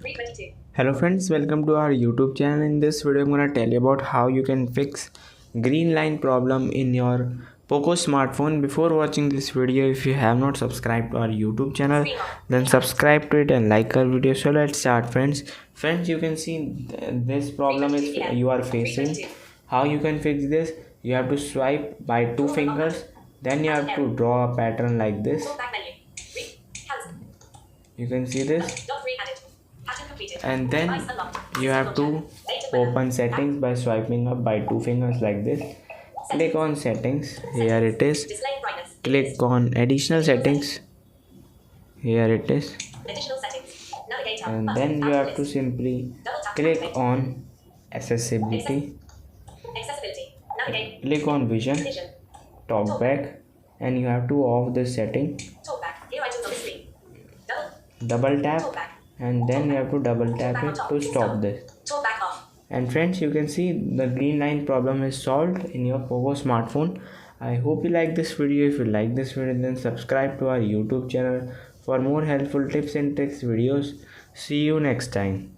322. Hello friends, welcome to our YouTube channel. In this video I'm gonna tell you about how you can fix green line problem in your POCO smartphone. Before watching this video, if you have not subscribed to our YouTube channel, then subscribe to it and like our video. So let's start friends. Friends, you can see this problem is you are facing. How you can fix this? You have to swipe by two fingers, then you have to draw a pattern like this. TalkBack menu. Cancel. You can see this. Dot 3 added. Pattern completed. And then Device unlocked. you have to open settings by swiping up by two fingers like this. Click on settings, here it is. Display brightness. Click on additional settings, here it is. Additional settings. Navigator. And Button. then you Add have to list. simply Double tap. click Activate. on accessibility, Accessibility. Navigate. click on vision, Vision. TalkBack, and you have to off the setting. TalkBack. Here items on the screen. Double tap, TalkBack. and then you have to double tap it to stop this. TalkBack off. And friends, you can see the green line problem is solved in your POCO smartphone. I hope you like this video. If you like this video, then subscribe to our YouTube channel for more helpful tips and tricks videos. See you next time.